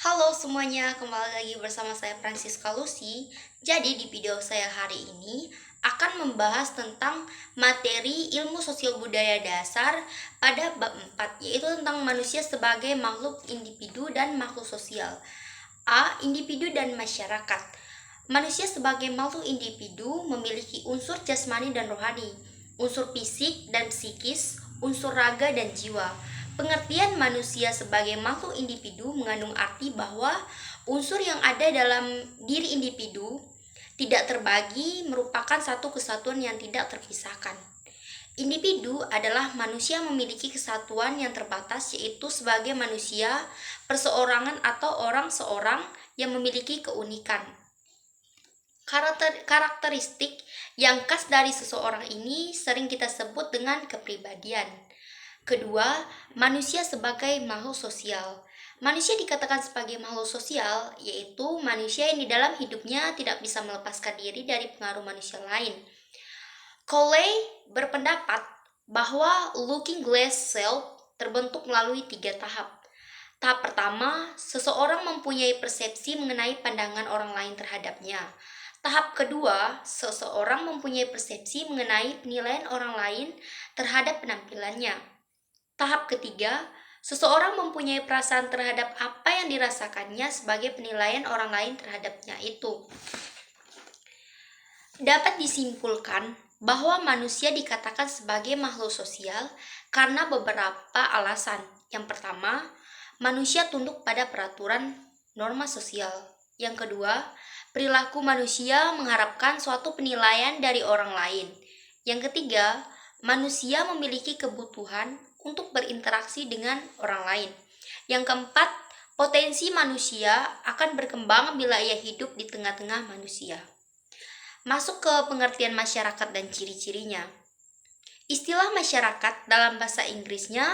Halo semuanya, kembali lagi bersama saya Francisca Lucy. Jadi di video saya hari ini akan membahas tentang materi ilmu sosial budaya dasar pada bab 4, yaitu tentang manusia sebagai makhluk individu dan makhluk sosial. A. Individu dan masyarakat. Manusia sebagai makhluk individu memiliki unsur jasmani dan rohani, unsur fisik dan psikis, unsur raga dan jiwa. Pengertian manusia sebagai makhluk individu mengandung arti bahwa unsur yang ada dalam diri individu tidak terbagi, merupakan satu kesatuan yang tidak terpisahkan. Individu adalah manusia yang memiliki kesatuan yang terbatas, yaitu sebagai manusia perseorangan atau orang seorang yang memiliki keunikan. Karakteristik yang khas dari seseorang ini sering kita sebut dengan kepribadian. Kedua, manusia sebagai makhluk sosial. Manusia dikatakan sebagai makhluk sosial, yaitu manusia yang di dalam hidupnya tidak bisa melepaskan diri dari pengaruh manusia lain. Cole berpendapat bahwa looking glass self terbentuk melalui 3 tahap. Tahap pertama, seseorang mempunyai persepsi mengenai pandangan orang lain terhadapnya. Tahap kedua, seseorang mempunyai persepsi mengenai penilaian orang lain terhadap penampilannya. Tahap ketiga, seseorang mempunyai perasaan terhadap apa yang dirasakannya sebagai penilaian orang lain terhadapnya itu. Dapat disimpulkan bahwa manusia dikatakan sebagai makhluk sosial karena beberapa alasan. Yang pertama, manusia tunduk pada peraturan norma sosial. Yang kedua, perilaku manusia mengharapkan suatu penilaian dari orang lain. Yang ketiga, manusia memiliki kebutuhan untuk berinteraksi dengan orang lain. Yang keempat, potensi manusia akan berkembang bila ia hidup di tengah-tengah manusia. Masuk ke pengertian masyarakat dan ciri-cirinya. Istilah masyarakat dalam bahasa Inggrisnya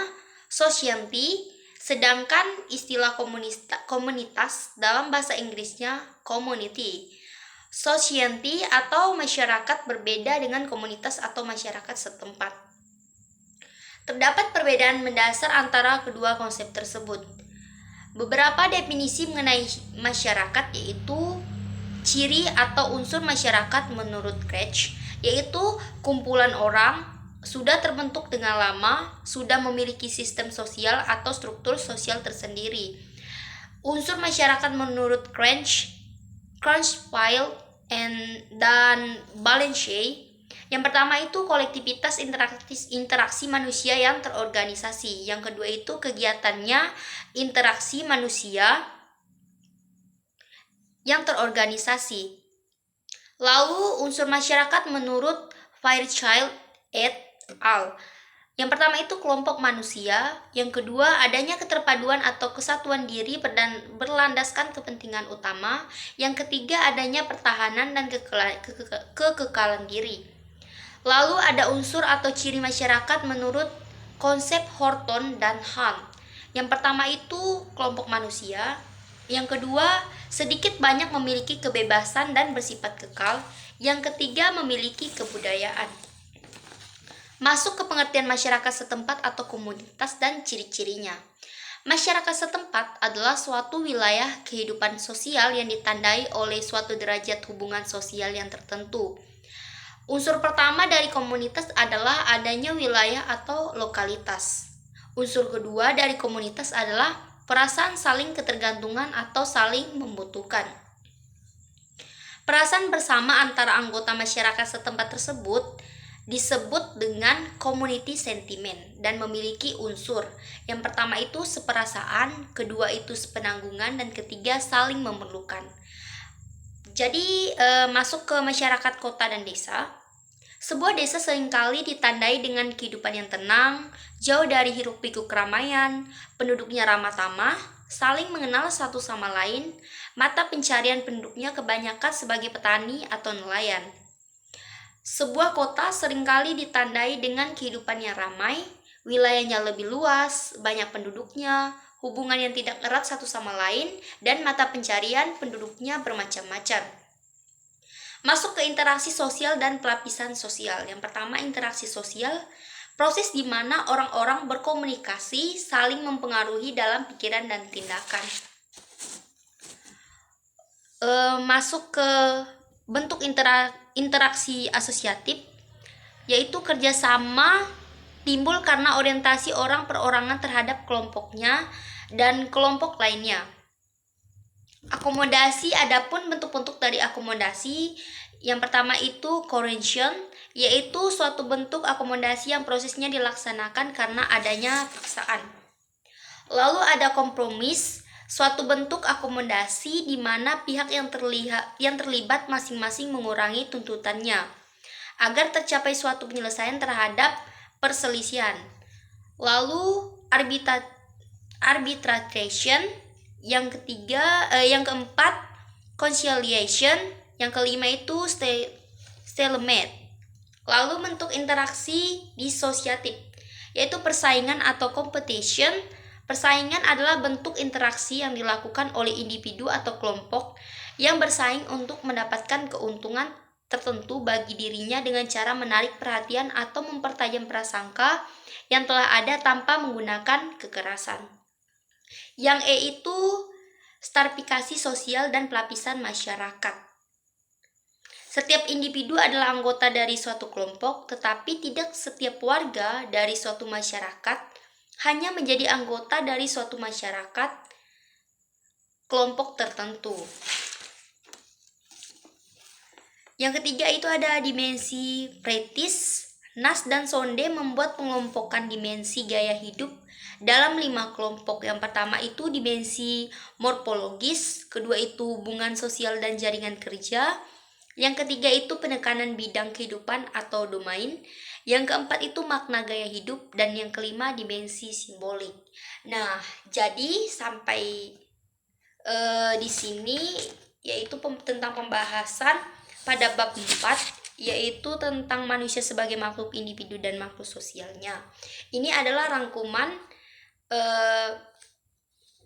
society, sedangkan istilah komunitas dalam bahasa Inggrisnya community. Society atau masyarakat berbeda dengan komunitas atau masyarakat setempat. Terdapat perbedaan mendasar antara kedua konsep tersebut. Beberapa definisi mengenai masyarakat yaitu ciri atau unsur masyarakat menurut Craig, yaitu kumpulan orang sudah terbentuk dengan lama, sudah memiliki sistem sosial atau struktur sosial tersendiri. Unsur masyarakat menurut Crunchfield dan Balancey. Yang pertama itu kolektivitas interaksi manusia yang terorganisasi. Yang kedua itu kegiatannya interaksi manusia yang terorganisasi. Lalu unsur masyarakat menurut Fairchild et al. Yang pertama itu kelompok manusia, yang kedua adanya keterpaduan atau kesatuan diri berlandaskan kepentingan utama, yang ketiga adanya pertahanan dan kekekalan diri. Lalu ada unsur atau ciri masyarakat menurut konsep Horton dan Hunt. Yang pertama itu kelompok manusia, yang kedua sedikit banyak memiliki kebebasan dan bersifat kekal, yang ketiga memiliki kebudayaan. Masuk ke pengertian masyarakat setempat atau komunitas dan ciri-cirinya. Masyarakat setempat adalah suatu wilayah kehidupan sosial yang ditandai oleh suatu derajat hubungan sosial yang tertentu. Unsur pertama dari komunitas adalah adanya wilayah atau lokalitas. Unsur kedua dari komunitas adalah perasaan saling ketergantungan atau saling membutuhkan. Perasaan bersama antara anggota masyarakat setempat tersebut disebut dengan community sentiment dan memiliki unsur. Yang pertama itu seperasaan, kedua itu sepenanggungan, dan ketiga saling memerlukan. Jadi masuk ke masyarakat kota dan desa. Sebuah desa seringkali ditandai dengan kehidupan yang tenang, jauh dari hiruk-pikuk keramaian, penduduknya ramah tamah, saling mengenal satu sama lain, mata pencarian penduduknya kebanyakan sebagai petani atau nelayan. Sebuah kota seringkali ditandai dengan kehidupan yang ramai, wilayahnya lebih luas, banyak penduduknya, hubungan yang tidak erat satu sama lain, dan mata pencarian penduduknya bermacam-macam. Masuk ke interaksi sosial dan pelapisan sosial. Yang pertama, interaksi sosial, proses di mana orang-orang berkomunikasi, saling mempengaruhi dalam pikiran dan tindakan. masuk ke bentuk interaksi asosiatif, yaitu kerjasama timbul karena orientasi orang perorangan terhadap kelompoknya dan kelompok lainnya. Akomodasi, adapun bentuk-bentuk dari akomodasi, yang pertama itu coercion, yaitu suatu bentuk akomodasi yang prosesnya dilaksanakan karena adanya paksaan. Lalu ada kompromis, suatu bentuk akomodasi di mana pihak yang terlibat masing-masing mengurangi tuntutannya agar tercapai suatu penyelesaian terhadap perselisihan. Lalu arbitration, yang keempat conciliation, yang kelima itu stalemate. Lalu bentuk interaksi disosiatif, yaitu persaingan atau competition. Persaingan adalah bentuk interaksi yang dilakukan oleh individu atau kelompok yang bersaing untuk mendapatkan keuntungan tertentu bagi dirinya dengan cara menarik perhatian atau mempertajam prasangka yang telah ada tanpa menggunakan kekerasan. Yang E itu stratifikasi sosial dan pelapisan masyarakat. Setiap individu adalah anggota dari suatu kelompok, tetapi tidak setiap warga dari suatu masyarakat hanya menjadi anggota dari suatu masyarakat kelompok tertentu. Yang ketiga itu ada dimensi praktis. Nas dan Sonde membuat pengelompokan dimensi gaya hidup dalam 5 kelompok. Yang pertama itu dimensi morfologis, kedua itu hubungan sosial dan jaringan kerja, yang ketiga itu penekanan bidang kehidupan atau domain, yang keempat itu makna gaya hidup, dan yang kelima dimensi simbolik. Nah, jadi sampai di sini yaitu tentang pembahasan pada bab 4, yaitu tentang manusia sebagai makhluk individu dan makhluk sosialnya. Ini adalah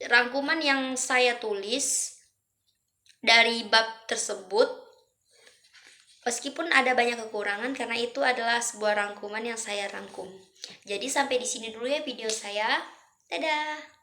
rangkuman yang saya tulis dari bab tersebut. Meskipun ada banyak kekurangan karena itu adalah sebuah rangkuman yang saya rangkum. Jadi sampai di sini dulu ya video saya. Dadah.